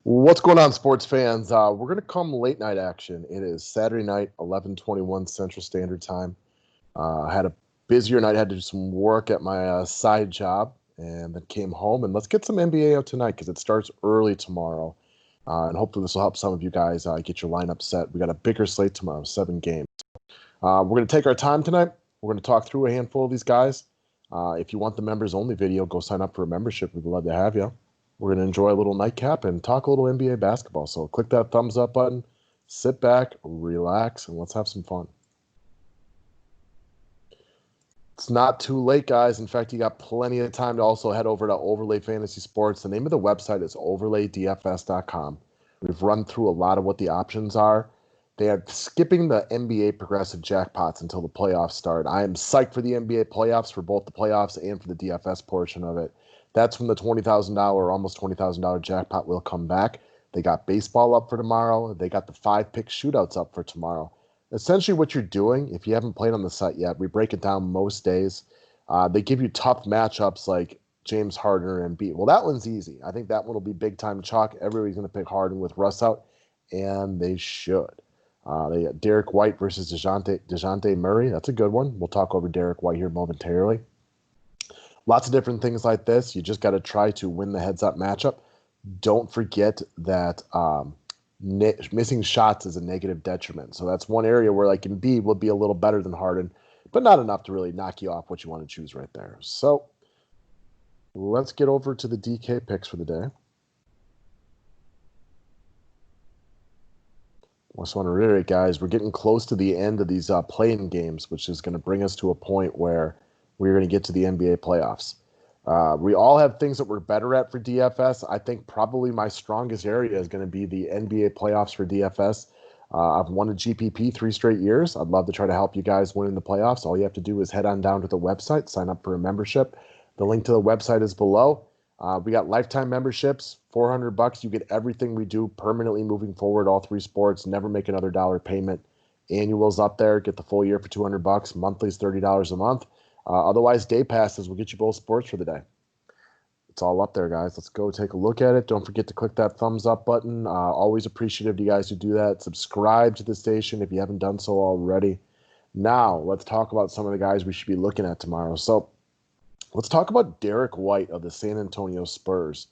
What's going on, sports fans? We're going to come late night action. It is Saturday night, 11:21 Central Standard Time. I had a busier night. Had to do some work at my side job, and then came home. And let's get some NBA out tonight because it starts early tomorrow. And hopefully this will help some of you guys get your lineup set. We got a bigger slate tomorrow, 7 games. We're going to take our time tonight. We're going to talk through a handful of these guys. If you want the members only video, go sign up for a membership. We'd love to have you. We're going to enjoy a little nightcap and talk a little NBA basketball. So click that thumbs up button, sit back, relax, and let's have some fun. It's not too late, guys. In fact, you got plenty of time to also head over to Overlay Fantasy Sports. The name of the website is overlaydfs.com. We've run through a lot of what the options are. They are skipping the NBA progressive jackpots until the playoffs start. I am psyched for the NBA playoffs, for both the playoffs and for the DFS portion of it. That's when the $20,000 or almost $20,000 jackpot will come back. They got baseball up for tomorrow. They got the 5-pick shootouts up for tomorrow. Essentially what you're doing, if you haven't played on the site yet, we break it down most days. They give you tough matchups like James Harden or Embiid. Well, that one's easy. I think that one will be big-time chalk. Everybody's going to pick Harden with Russ out, and they should. They got Derrick White versus DeJounte Murray. That's a good one. We'll talk over Derrick White here momentarily. Lots of different things like this. You just got to try to win the heads-up matchup. Don't forget that missing shots is a negative detriment. So that's one area where like Embiid will be a little better than Harden, but not enough to really knock you off what you want to choose right there. So let's get over to the DK picks for the day. I just want to reiterate, guys, we're getting close to the end of these play-in games, which is going to bring us to a point where we're going to get to the NBA playoffs. We all have things that we're better at for DFS. I think probably my strongest area is going to be the NBA playoffs for DFS. I've won a GPP 3 straight years. I'd love to try to help you guys win in the playoffs. All you have to do is head on down to the website, sign up for a membership. The link to the website is below. We got lifetime memberships, $400. You get everything we do permanently moving forward, all 3 sports. Never make another dollar payment. Annuals up there, get the full year for $200. Monthly's $30 a month. Otherwise, day passes will get you both sports for the day. It's all up there, guys. Let's go take a look at it. Don't forget to click that thumbs up button. Always appreciative to you guys who do that. Subscribe to the station if you haven't done so already. Now, let's talk about some of the guys we should be looking at tomorrow. So let's talk about Derrick White of the San Antonio Spurs.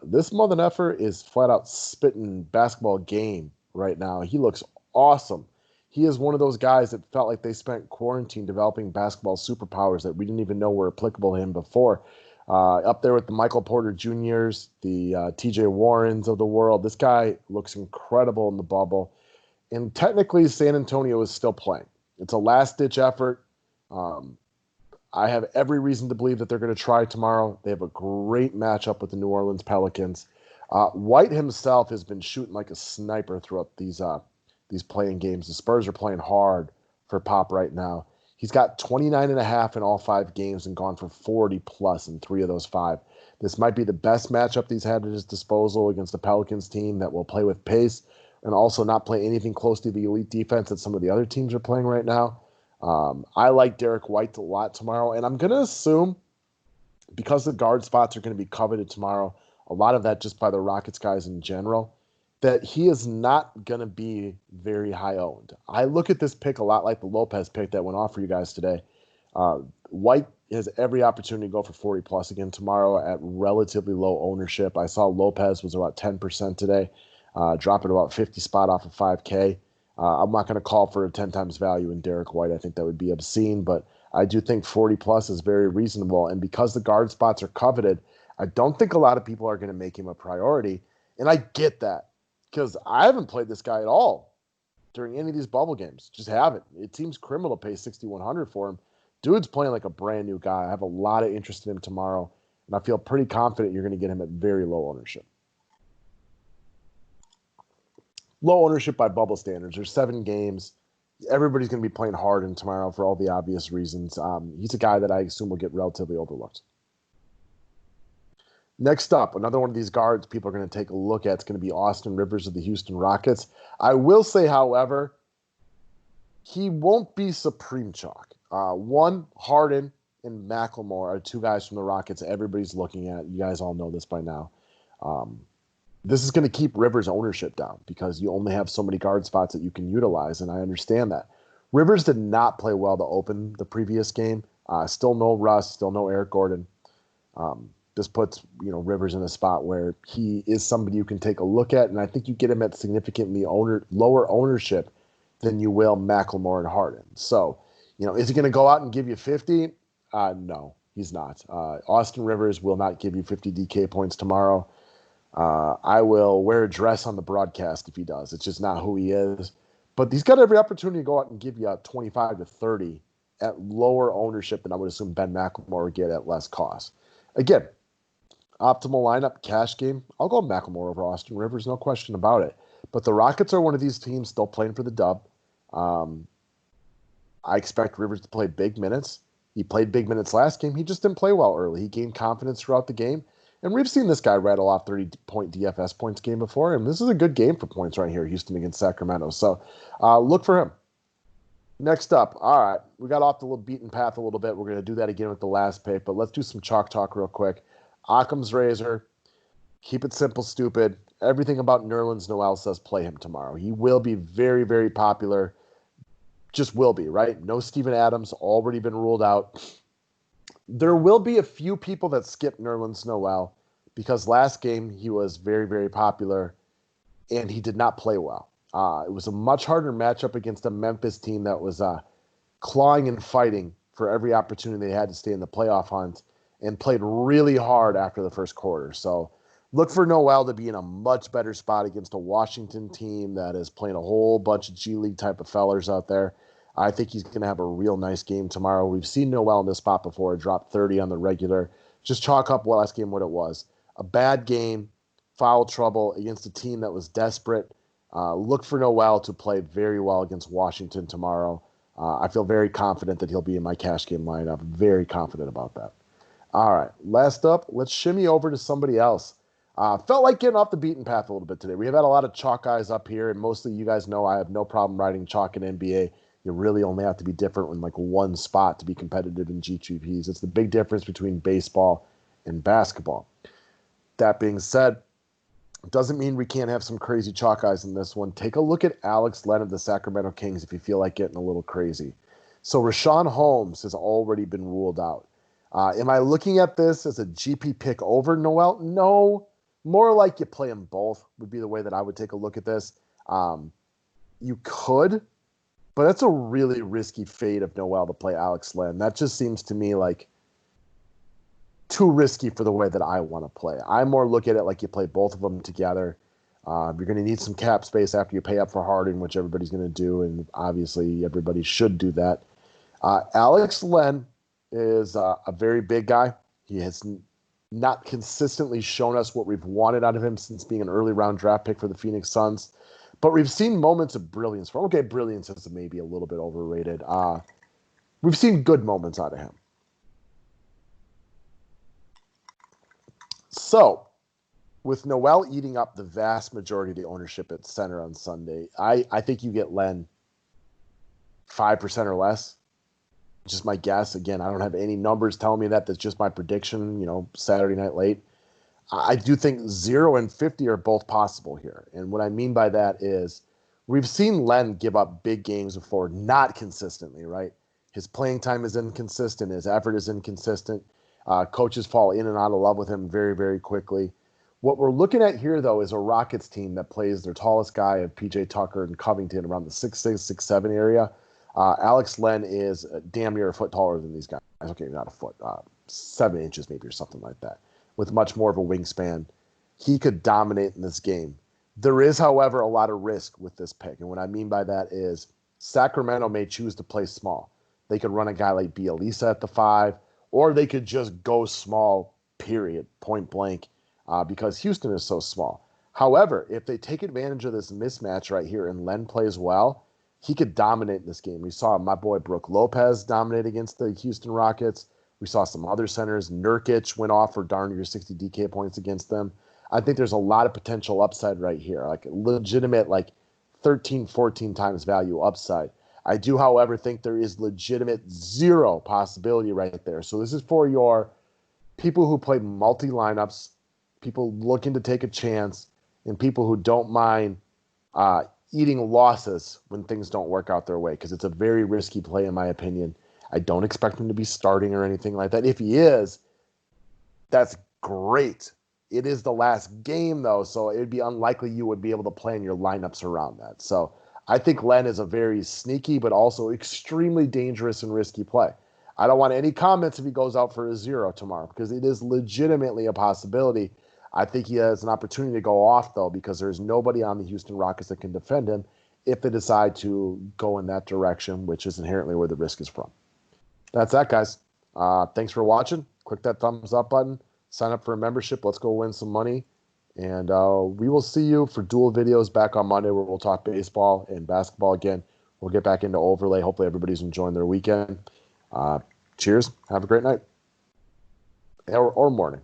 This mother effer is flat out spitting basketball game right now. He looks awesome. He is one of those guys that felt like they spent quarantine developing basketball superpowers that we didn't even know were applicable to him before. Up there with the Michael Porter Jr.'s, the TJ Warrens of the world. This guy looks incredible in the bubble. And technically, San Antonio is still playing. It's a last-ditch effort. I have every reason to believe that they're going to try tomorrow. They have a great matchup with the New Orleans Pelicans. White himself has been shooting like a sniper throughout these playing games. The Spurs are playing hard for Pop right now. He's got 29.5 in all 5 games and gone for 40+ in 3 of those 5. This might be the best matchup he's had at his disposal against the Pelicans team that will play with pace and also not play anything close to the elite defense that some of the other teams are playing right now. I like Derrick White a lot tomorrow, and I'm going to assume because the guard spots are going to be coveted tomorrow, a lot of that just by the Rockets guys in general, that he is not going to be very high owned. I look at this pick a lot like the Lopez pick that went off for you guys today. White has every opportunity to go for 40+ again tomorrow at relatively low ownership. I saw Lopez was about 10% today, dropping about 50 spot off of 5K. I'm not going to call for a 10 times value in Derrick White. I think that would be obscene, but I do think 40+ is very reasonable. And because the guard spots are coveted, I don't think a lot of people are going to make him a priority. And I get that because I haven't played this guy at all during any of these bubble games. Just haven't. It seems criminal to pay $6,100 for him. Dude's playing like a brand new guy. I have a lot of interest in him tomorrow, and I feel pretty confident you're going to get him at very low ownership. Low ownership by bubble standards. There's 7 games. Everybody's going to be playing Harden tomorrow for all the obvious reasons. He's a guy that I assume will get relatively overlooked. Next up, another one of these guards people are going to take a look at. It's going to be Austin Rivers of the Houston Rockets. I will say, however, he won't be supreme chalk. One, Harden and McLemore are 2 guys from the Rockets everybody's looking at. You guys all know this by now. This is going to keep Rivers' ownership down because you only have so many guard spots that you can utilize, and I understand that. Rivers did not play well to open the previous game. Still no Russ, still no Eric Gordon. This puts Rivers in a spot where he is somebody you can take a look at, and I think you get him at significantly lower ownership than you will Macklemore and Harden. So, is he going to go out and give you 50? No, he's not. Austin Rivers will not give you 50 DK points tomorrow. I will wear a dress on the broadcast if he does. It's just not who he is. But he's got every opportunity to go out and give you 25 to 30 at lower ownership than I would assume Ben McLemore would get at less cost. Again, optimal lineup, cash game. I'll go McLemore over Austin Rivers, no question about it. But the Rockets are one of these teams still playing for the dub. I expect Rivers to play big minutes. He played big minutes last game. He just didn't play well early. He gained confidence throughout the game. And we've seen this guy rattle off 30-point DFS points game before, and this is a good game for points right here, Houston against Sacramento. So look for him. Next up, all right, we got off the little beaten path a little bit. We're going to do that again with the last pick, but let's do some chalk talk real quick. Occam's razor, keep it simple, stupid. Everything about Nerlens Noel says play him tomorrow. He will be very, very popular. Just will be, right? No Steven Adams, already been ruled out. There will be a few people that skip Nerlens Noel because last game he was very, very popular and he did not play well. It was a much harder matchup against a Memphis team that was clawing and fighting for every opportunity they had to stay in the playoff hunt and played really hard after the first quarter. So look for Noel to be in a much better spot against a Washington team that is playing a whole bunch of G League type of fellers out there. I think he's going to have a real nice game tomorrow. We've seen Noel in this spot before, drop 30 on the regular. Just chalk up last game what it was. A bad game, foul trouble against a team that was desperate. Look for Noel to play very well against Washington tomorrow. I feel very confident that he'll be in my cash game lineup. Very confident about that. All right, last up, let's shimmy over to somebody else. Felt like getting off the beaten path a little bit today. We have had a lot of chalk guys up here, and mostly you guys know I have no problem riding chalk in NBA. You really only have to be different in like one spot to be competitive in G2Ps. It's the big difference between baseball and basketball. That being said, doesn't mean we can't have some crazy chalk guys in this one. Take a look at Alex Len of the Sacramento Kings if you feel like getting a little crazy. So Rashawn Holmes has already been ruled out. Am I looking at this as a GP pick over Noel? No. More like you play them both would be the way that I would take a look at this. You could, but that's a really risky fade of Noel to play Alex Len. That just seems to me like too risky for the way that I want to play. I more look at it like you play both of them together. You're going to need some cap space after you pay up for Harden, which everybody's going to do, and obviously everybody should do that. Alex Len is a very big guy. He has not consistently shown us what we've wanted out of him since being an early round draft pick for the Phoenix Suns. But we've seen moments of brilliance from him. Okay, brilliance is maybe a little bit overrated. We've seen good moments out of him. So, with Noel eating up the vast majority of the ownership at center on Sunday, I think you get Len 5% or less. Just my guess. Again, I don't have any numbers telling me that. That's just my prediction, Saturday night late. I do think 0 and 50 are both possible here. And what I mean by that is we've seen Len give up big games before, not consistently, right? His playing time is inconsistent. His effort is inconsistent. Coaches fall in and out of love with him very, very quickly. What we're looking at here, though, is a Rockets team that plays their tallest guy of P.J. Tucker and Covington around the 6'6", 6'7" area. Alex Len is damn near a foot taller than these guys. Okay, not a foot, 7 inches maybe or something like that, with much more of a wingspan. He could dominate in this game. There is, however, a lot of risk with this pick. And what I mean by that is Sacramento may choose to play small. They could run a guy like Bielisa at the 5, or they could just go small, period, point blank, because Houston is so small. However, if they take advantage of this mismatch right here and Len plays well, he could dominate in this game. We saw my boy Brook Lopez dominate against the Houston Rockets. We saw some other centers. Nurkic went off for darn near 60 DK points against them. I think there's a lot of potential upside right here, like legitimate 13, 14 times value upside. I do, however, think there is legitimate 0 possibility right there. So this is for your people who play multi-lineups, people looking to take a chance. and people who don't mind eating losses when things don't work out their way, because it's a very risky play in my opinion. I don't expect him to be starting or anything like that. If he is, that's great. It is the last game, though, so it would be unlikely you would be able to plan your lineups around that. So I think Len is a very sneaky but also extremely dangerous and risky play. I don't want any comments if he goes out for a 0 tomorrow, because it is legitimately a possibility. I think he has an opportunity to go off, though, because there's nobody on the Houston Rockets that can defend him if they decide to go in that direction, which is inherently where the risk is from. That's that, guys. Thanks for watching. Click that thumbs up button. Sign up for a membership. Let's go win some money. And we will see you for dual videos back on Monday, where we'll talk baseball and basketball again. We'll get back into overlay. Hopefully everybody's enjoying their weekend. Cheers. Have a great night. Or morning.